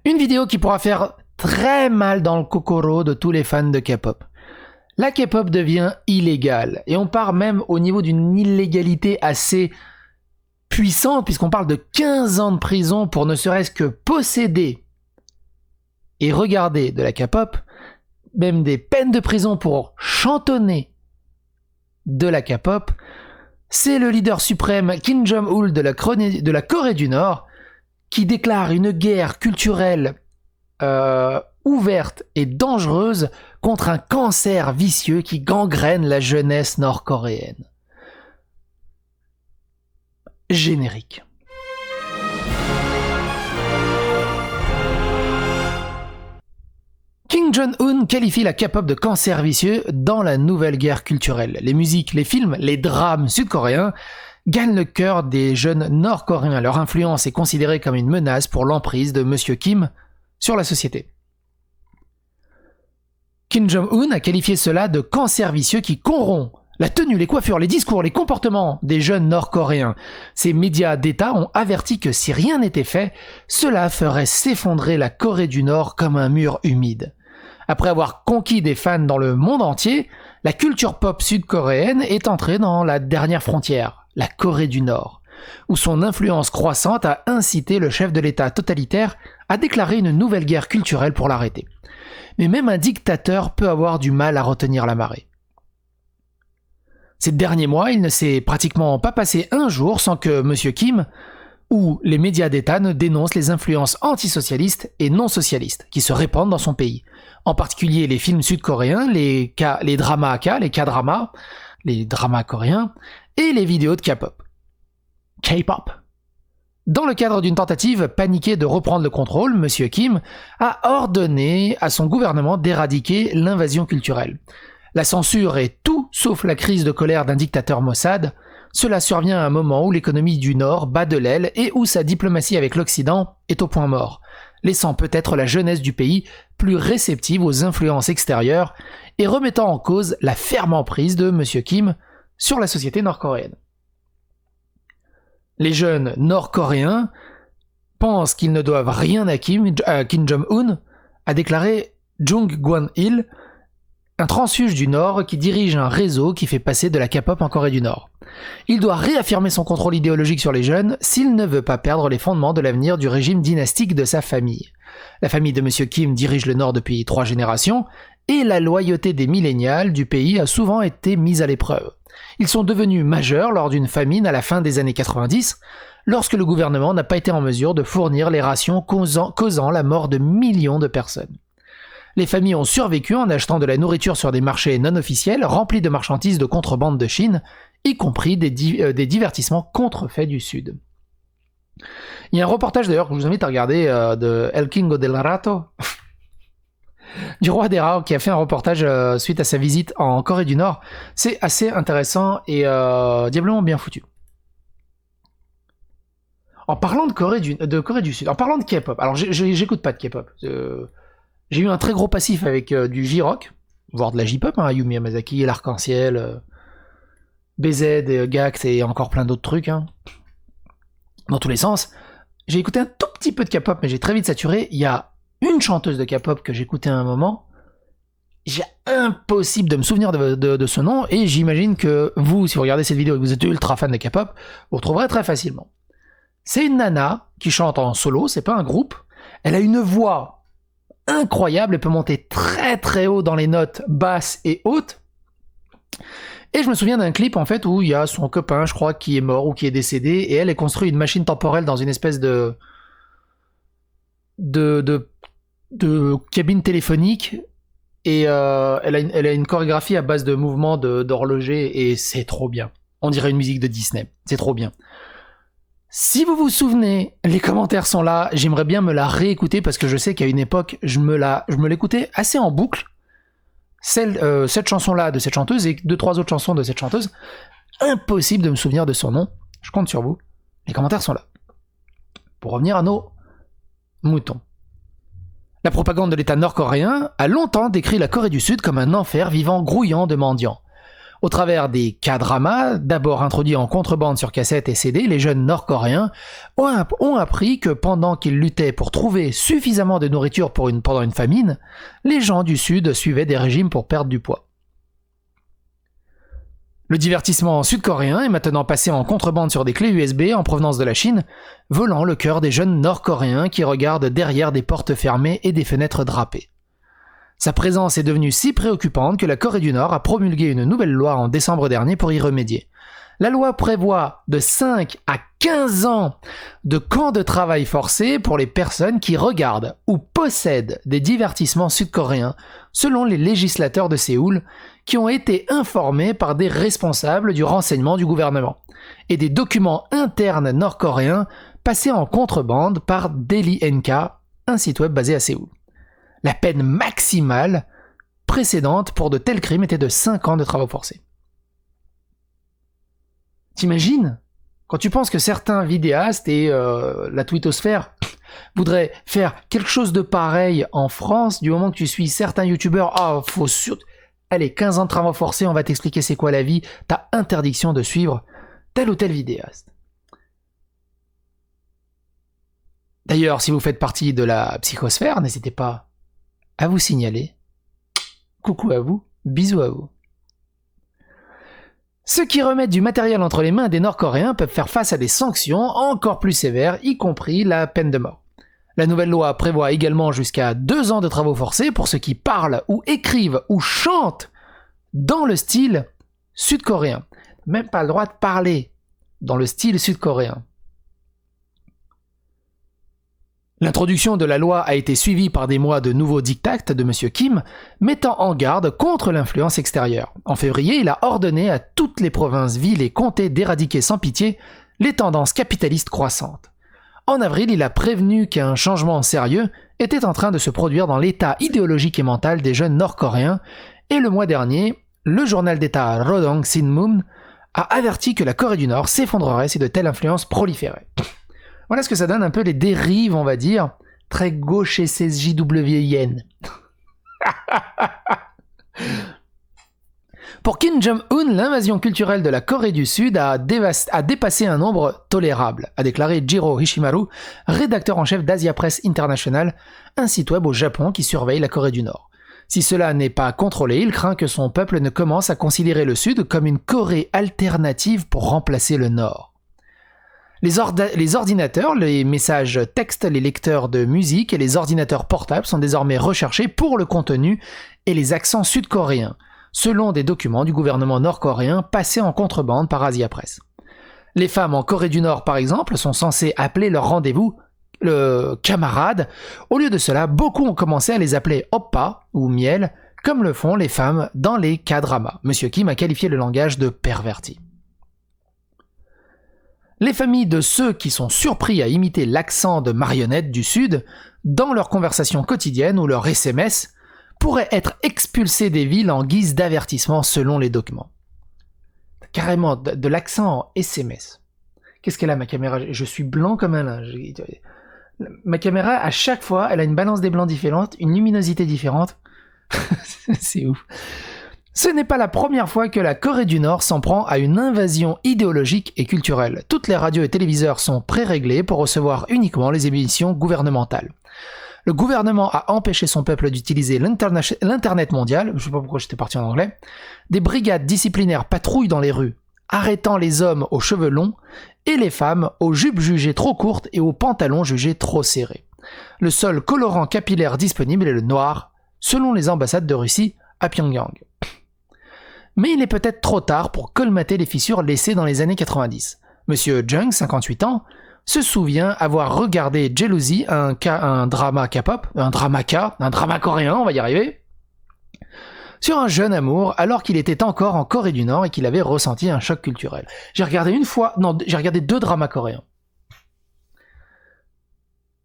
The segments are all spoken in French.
Une vidéo qui pourra faire très mal dans le kokoro de tous les fans de K-pop. La K-pop devient illégale, et on part même au niveau d'une illégalité assez puissante, puisqu'on parle de 15 ans de prison pour ne serait-ce que posséder et regarder de la K-pop, même des peines de prison pour chantonner de la K-pop. C'est le leader suprême Kim Jong-un de la Corée du Nord qui déclare une guerre culturelle ouverte et dangereuse contre un cancer vicieux qui gangrène la jeunesse nord-coréenne. Générique. Kim Jong-un qualifie la K-pop de cancer vicieux dans la nouvelle guerre culturelle. Les musiques, les films, les drames sud-coréens gagnent le cœur des jeunes nord-coréens. Leur influence est considérée comme une menace pour l'emprise de Monsieur Kim sur la société. Kim Jong-un a qualifié cela de cancer vicieux qui corrompt la tenue, les coiffures, les discours, les comportements des jeunes nord-coréens. Ces médias d'État ont averti que si rien n'était fait, cela ferait s'effondrer la Corée du Nord comme un mur humide. Après avoir conquis des fans dans le monde entier, la culture pop sud-coréenne est entrée dans la dernière frontière, la Corée du Nord, où son influence croissante a incité le chef de l'État totalitaire à déclarer une nouvelle guerre culturelle pour l'arrêter. Mais même un dictateur peut avoir du mal à retenir la marée. Ces derniers mois, il ne s'est pratiquement pas passé un jour sans que M. Kim ou les médias d'État ne dénoncent les influences antisocialistes et non socialistes qui se répandent dans son pays. En particulier les films sud-coréens, les dramas K-dramas, les dramas coréens et les vidéos de K-pop. K-pop. Dans le cadre d'une tentative paniquée de reprendre le contrôle, M. Kim a ordonné à son gouvernement d'éradiquer l'invasion culturelle. La censure est tout sauf la crise de colère d'un dictateur Mossad. Cela survient à un moment où l'économie du Nord bat de l'aile et où sa diplomatie avec l'Occident est au point mort, laissant peut-être la jeunesse du pays plus réceptive aux influences extérieures et remettant en cause la ferme emprise de M. Kim sur la société nord-coréenne. Les jeunes nord-coréens pensent qu'ils ne doivent rien à Kim Jong-un, a déclaré Jung Kwon-il, un transfuge du Nord qui dirige un réseau qui fait passer de la K-pop en Corée du Nord. Il doit réaffirmer son contrôle idéologique sur les jeunes s'il ne veut pas perdre les fondements de l'avenir du régime dynastique de sa famille. La famille de M. Kim dirige le Nord depuis 3 générations et la loyauté des millénials du pays a souvent été mise à l'épreuve. Ils sont devenus majeurs lors d'une famine à la fin des années 90, lorsque le gouvernement n'a pas été en mesure de fournir les rations causant la mort de millions de personnes. Les familles ont survécu en achetant de la nourriture sur des marchés non officiels remplis de marchandises de contrebande de Chine, y compris des divertissements contrefaits du Sud. Il y a un reportage d'ailleurs que je vous invite à regarder de El Kingo del Rato, du roi des rats, qui a fait un reportage suite à sa visite en Corée du Nord. C'est assez intéressant et diablement bien foutu. En parlant de Corée du Sud, en parlant de K-pop, alors j'écoute pas de K-pop. J'ai eu un très gros passif avec du J-Rock, voire de la J-Pop, hein, Yumi Yamazaki, l'Arc-en-Ciel, BZ, Gact et encore plein d'autres trucs, hein, dans tous les sens. J'ai écouté un tout petit peu de K-pop, mais j'ai très vite saturé. Il y a une chanteuse de K-pop que j'écoutais à un moment. J'ai impossible de me souvenir de ce nom, et j'imagine que vous, si vous regardez cette vidéo et que vous êtes ultra fan de K-pop, vous retrouverez très facilement. C'est une nana qui chante en solo, c'est pas un groupe. Elle a une voix incroyable, elle peut monter très très haut dans les notes basses et hautes. Et je me souviens d'un clip en fait où il y a son copain, je crois, qui est mort ou qui est décédé, et elle construit une machine temporelle dans une espèce de cabine téléphonique, et elle a une chorégraphie à base de mouvements d'horloger, et c'est trop bien. On dirait une musique de Disney, c'est trop bien. Si vous vous souvenez, les commentaires sont là, j'aimerais bien me la réécouter parce que je sais qu'à une époque, je me l'écoutais assez en boucle. Cette chanson-là de cette chanteuse et 2-3 autres chansons de cette chanteuse. Impossible de me souvenir de son nom. Je compte sur vous. Les commentaires sont là. Pour revenir à nos moutons. La propagande de l'État nord-coréen a longtemps décrit la Corée du Sud comme un enfer vivant grouillant de mendiants. Au travers des K-dramas, d'abord introduits en contrebande sur cassette et CD, les jeunes nord-coréens ont appris que pendant qu'ils luttaient pour trouver suffisamment de nourriture pendant une famine, les gens du Sud suivaient des régimes pour perdre du poids. Le divertissement sud-coréen est maintenant passé en contrebande sur des clés USB en provenance de la Chine, volant le cœur des jeunes nord-coréens qui regardent derrière des portes fermées et des fenêtres drapées. Sa présence est devenue si préoccupante que la Corée du Nord a promulgué une nouvelle loi en décembre dernier pour y remédier. La loi prévoit de 5 à 15 ans de camps de travail forcés pour les personnes qui regardent ou possèdent des divertissements sud-coréens, selon les législateurs de Séoul, qui ont été informés par des responsables du renseignement du gouvernement, et des documents internes nord-coréens passés en contrebande par Daily NK, un site web basé à Séoul. La peine maximale précédente pour de tels crimes était de 5 ans de travaux forcés. T'imagines ? Quand tu penses que certains vidéastes et la twittosphère voudraient faire quelque chose de pareil en France, du moment que tu suis certains youtubeurs, faut surtout... Allez, 15 ans de travaux forcés, on va t'expliquer c'est quoi la vie, t'as interdiction de suivre tel ou tel vidéaste. D'ailleurs, si vous faites partie de la psychosphère, n'hésitez pas à vous signaler. Coucou à vous, bisous à vous. Ceux qui remettent du matériel entre les mains des Nord-Coréens peuvent faire face à des sanctions encore plus sévères, y compris la peine de mort. La nouvelle loi prévoit également jusqu'à 2 ans de travaux forcés pour ceux qui parlent ou écrivent ou chantent dans le style sud-coréen. Même pas le droit de parler dans le style sud-coréen. L'introduction de la loi a été suivie par des mois de nouveaux diktats de M. Kim, mettant en garde contre l'influence extérieure. En février, il a ordonné à toutes les provinces, villes et comtés d'éradiquer sans pitié les tendances capitalistes croissantes. En avril, il a prévenu qu'un changement sérieux était en train de se produire dans l'état idéologique et mental des jeunes nord-coréens, et le mois dernier, le journal d'État Rodong Sinmun a averti que la Corée du Nord s'effondrerait si de telles influences proliféraient. Voilà ce que ça donne un peu les dérives, on va dire, très gauche et SJWiennes. Pour Kim Jong-un, l'invasion culturelle de la Corée du Sud a dépassé un nombre tolérable, a déclaré Jiro Hishimaru, rédacteur en chef d'Asia Press International, un site web au Japon qui surveille la Corée du Nord. Si cela n'est pas contrôlé, il craint que son peuple ne commence à considérer le Sud comme une Corée alternative pour remplacer le Nord. Les ordinateurs, les messages textes, les lecteurs de musique et les ordinateurs portables sont désormais recherchés pour le contenu et les accents sud-coréens, selon des documents du gouvernement nord-coréen passés en contrebande par Asia Press. Les femmes en Corée du Nord, par exemple, sont censées appeler leur rendez-vous le camarade. Au lieu de cela, beaucoup ont commencé à les appeler oppa ou miel, comme le font les femmes dans les K-dramas. Monsieur Kim a qualifié le langage de perverti. Les familles de ceux qui sont surpris à imiter l'accent de marionnettes du Sud dans leurs conversations quotidiennes ou leurs SMS pourraient être expulsées des villes en guise d'avertissement selon les documents. Carrément, de l'accent en SMS. Qu'est-ce qu'elle a, ma caméra ? Je suis blanc comme un linge. Ma caméra, à chaque fois, elle a une balance des blancs différente, une luminosité différente. C'est ouf. Ce n'est pas la première fois que la Corée du Nord s'en prend à une invasion idéologique et culturelle. Toutes les radios et téléviseurs sont pré-réglés pour recevoir uniquement les émissions gouvernementales. Le gouvernement a empêché son peuple d'utiliser l'Internet mondial, je sais pas pourquoi j'étais parti en anglais. Des brigades disciplinaires patrouillent dans les rues, arrêtant les hommes aux cheveux longs et les femmes aux jupes jugées trop courtes et aux pantalons jugés trop serrés. Le seul colorant capillaire disponible est le noir, selon les ambassades de Russie à Pyongyang. Mais il est peut-être trop tard pour colmater les fissures laissées dans les années 90. Monsieur Jung, 58 ans, se souvient avoir regardé Jealousy, un drama K-pop, un drama coréen, on va y arriver, sur un jeune amour alors qu'il était encore en Corée du Nord et qu'il avait ressenti un choc culturel. J'ai regardé 2 dramas coréens.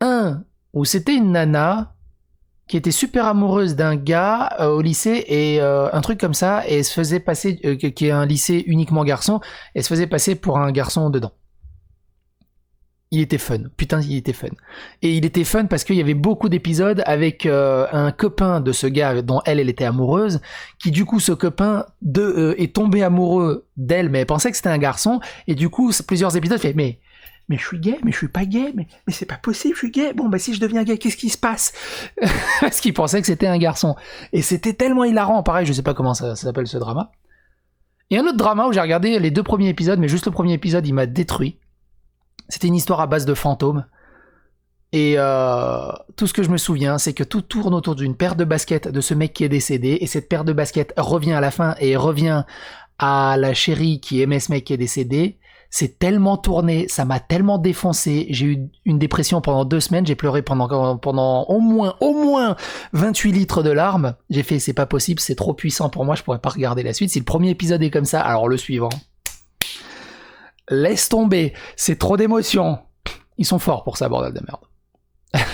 Un où c'était une nana qui était super amoureuse d'un gars au lycée et un truc comme ça, et elle se faisait passer, qui est un lycée uniquement garçon, et se faisait passer pour un garçon dedans. il était fun. Putain, il était fun. Et il était fun parce qu'il y avait beaucoup d'épisodes avec un copain de ce gars dont elle était amoureuse, qui du coup, ce copain est tombé amoureux d'elle, mais elle pensait que c'était un garçon, et du coup, plusieurs épisodes, il fait, mais je suis gay, mais je suis pas gay, mais c'est pas possible, je suis gay. Bon, bah si je deviens gay, qu'est-ce qui se passe? Parce qu'il pensait que c'était un garçon. Et c'était tellement hilarant. Pareil, je sais pas comment ça s'appelle ce drama. Et un autre drama où j'ai regardé les 2 premiers épisodes, mais juste le premier épisode, il m'a détruit. C'était une histoire à base de fantômes. Et tout ce que je me souviens, c'est que tout tourne autour d'une paire de baskets de ce mec qui est décédé. Et cette paire de baskets revient à la fin et revient à la chérie qui aimait ce mec qui est décédé. C'est tellement tourné, ça m'a tellement défoncé. J'ai eu une dépression pendant 2 semaines. J'ai pleuré pendant au moins 28 litres de larmes. J'ai fait, c'est pas possible, c'est trop puissant pour moi, je pourrais pas regarder la suite. Si le premier épisode est comme ça, alors le suivant... Laisse tomber, c'est trop d'émotions. Ils sont forts pour ça, bordel de merde.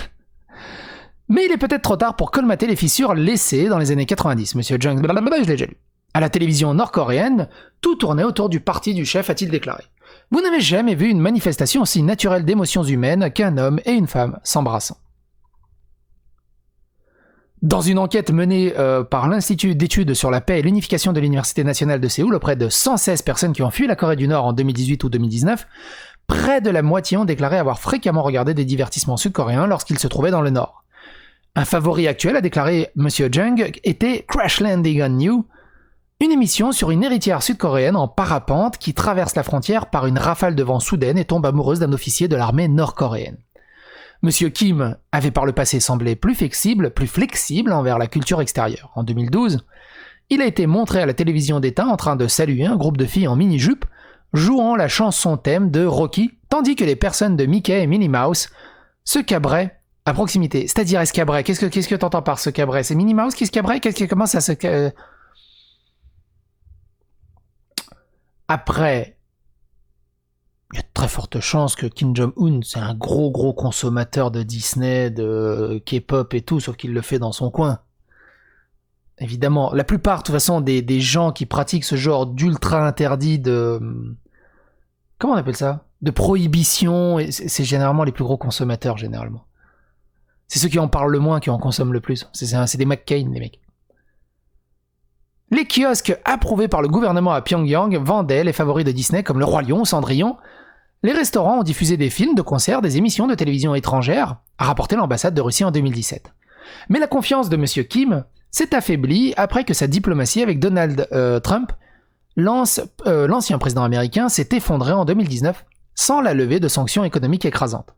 Mais il est peut-être trop tard pour colmater les fissures laissées dans les années 90. Monsieur Jung, je l'ai déjà lu. À la télévision nord-coréenne, tout tournait autour du parti du chef, a-t-il déclaré. Vous n'avez jamais vu une manifestation aussi naturelle d'émotions humaines qu'un homme et une femme s'embrassant. Dans une enquête menée par l'Institut d'études sur la paix et l'unification de l'Université nationale de Séoul auprès de 116 personnes qui ont fui la Corée du Nord en 2018 ou 2019, près de la moitié ont déclaré avoir fréquemment regardé des divertissements sud-coréens lorsqu'ils se trouvaient dans le Nord. Un favori actuel, a déclaré M. Jung, était Crash Landing on You, une émission sur une héritière sud-coréenne en parapente qui traverse la frontière par une rafale de vent soudaine et tombe amoureuse d'un officier de l'armée nord-coréenne. Monsieur Kim avait par le passé semblé plus flexible envers la culture extérieure. En 2012, il a été montré à la télévision d'État en train de saluer un groupe de filles en mini-jupe, jouant la chanson thème de Rocky, tandis que les personnes de Mickey et Minnie Mouse se cabraient à proximité. C'est-à-dire, se cabraient. Qu'est-ce que t'entends par se cabrer? C'est Minnie Mouse qui se cabrait? Comment ça se... Après... Il y a de très fortes chances que Kim Jong-un, c'est un gros consommateur de Disney, de K-pop et tout, sauf qu'il le fait dans son coin. Évidemment, la plupart, de toute façon, des gens qui pratiquent ce genre d'ultra interdit de... Comment on appelle ça? De prohibition, c'est généralement les plus gros consommateurs, généralement. C'est ceux qui en parlent le moins qui en consomment le plus. C'est des McCain, les mecs. Les kiosques approuvés par le gouvernement à Pyongyang vendaient les favoris de Disney comme Le Roi Lion ou Cendrillon. Les restaurants ont diffusé des films, de concerts, des émissions de télévision étrangères, a rapporté l'ambassade de Russie en 2017. Mais la confiance de M. Kim s'est affaiblie après que sa diplomatie avec Donald Trump, l'ancien président américain, s'est effondrée en 2019 sans la levée de sanctions économiques écrasantes.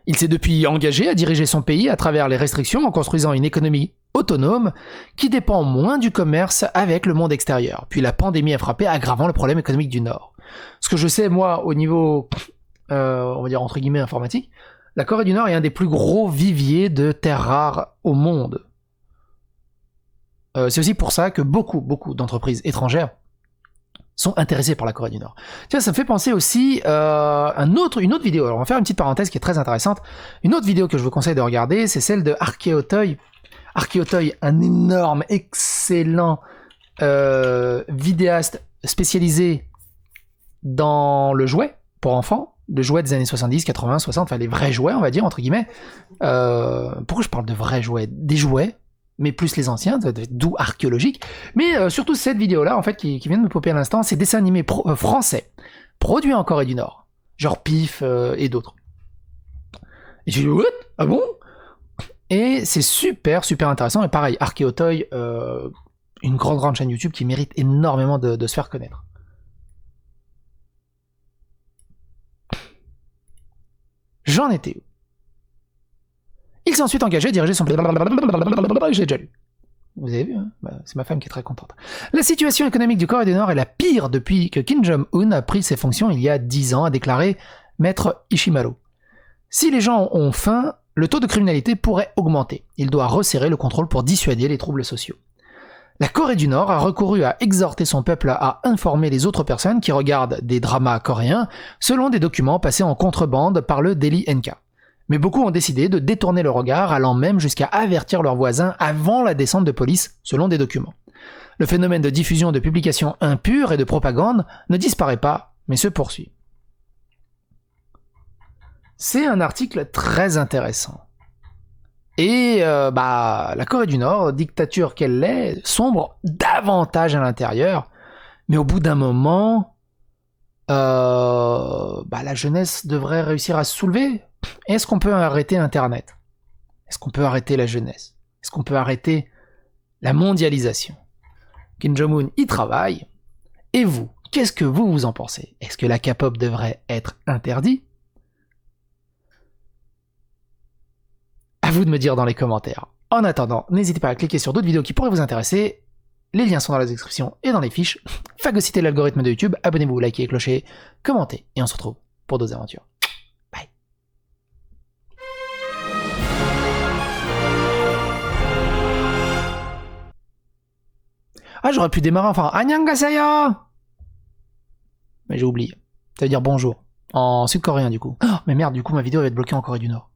Il s'est depuis engagé à diriger son pays à travers les restrictions en construisant une économie autonome qui dépend moins du commerce avec le monde extérieur. Puis la pandémie a frappé, aggravant le problème économique du Nord. Ce que je sais, moi, au niveau, on va dire entre guillemets informatique, la Corée du Nord est un des plus gros viviers de terres rares au monde. C'est aussi pour ça que beaucoup d'entreprises étrangères sont intéressées par la Corée du Nord. Tiens, ça me fait penser aussi une autre vidéo. Alors on va faire une petite parenthèse qui est très intéressante. Une autre vidéo que je vous conseille de regarder, c'est celle de Arkeotoy. Arkeotoy, un énorme, excellent vidéaste spécialisé dans le jouet pour enfants, le jouet des années 70, 80, 60, enfin les vrais jouets, on va dire, entre guillemets. Pourquoi je parle de vrais jouets? Des jouets, mais plus les anciens, d'où archéologique. Mais surtout cette vidéo-là, en fait, qui vient de me popper à l'instant, c'est dessin animé français, produit en Corée du Nord, genre Pif et d'autres. Et j'ai dit, what? Ah bon? Et c'est super intéressant. Et pareil, Arkeotoy, une grande chaîne YouTube qui mérite énormément de se faire connaître. J'en étais où? Il s'est ensuite engagé à diriger son... J'ai déjà lu. Vous avez vu, hein? C'est ma femme qui est très contente. La situation économique du Corée du Nord est la pire depuis que Kim Jong-un a pris ses fonctions il y a 10 ans, a déclaré Maître Ishimaru. Si les gens ont faim, le taux de criminalité pourrait augmenter. Il doit resserrer le contrôle pour dissuader les troubles sociaux. La Corée du Nord a recouru à exhorter son peuple à informer les autres personnes qui regardent des dramas coréens selon des documents passés en contrebande par le Daily NK. Mais beaucoup ont décidé de détourner le regard, allant même jusqu'à avertir leurs voisins avant la descente de police, selon des documents. Le phénomène de diffusion de publications impures et de propagande ne disparaît pas, mais se poursuit. C'est un article très intéressant. Et la Corée du Nord, dictature qu'elle l'est, sombre davantage à l'intérieur. Mais au bout d'un moment, la jeunesse devrait réussir à se soulever. Est-ce qu'on peut arrêter Internet? Est-ce qu'on peut arrêter la jeunesse? Est-ce qu'on peut arrêter la mondialisation? Kim Jong-un y travaille. Et vous, qu'est-ce que vous en pensez? Est-ce que la K-pop devrait être interdit? À vous de me dire dans les commentaires. En attendant, n'hésitez pas à cliquer sur d'autres vidéos qui pourraient vous intéresser. Les liens sont dans la description et dans les fiches. Phagocytez l'algorithme de YouTube, abonnez-vous, likez, clochez, commentez, et on se retrouve pour d'autres aventures. Bye. Ah, j'aurais pu démarrer enfin Annyeonghaseyo, mais j'ai oublié. Ça veut dire bonjour. En sud-coréen du coup. Oh, mais merde, du coup ma vidéo va être bloquée en Corée du Nord.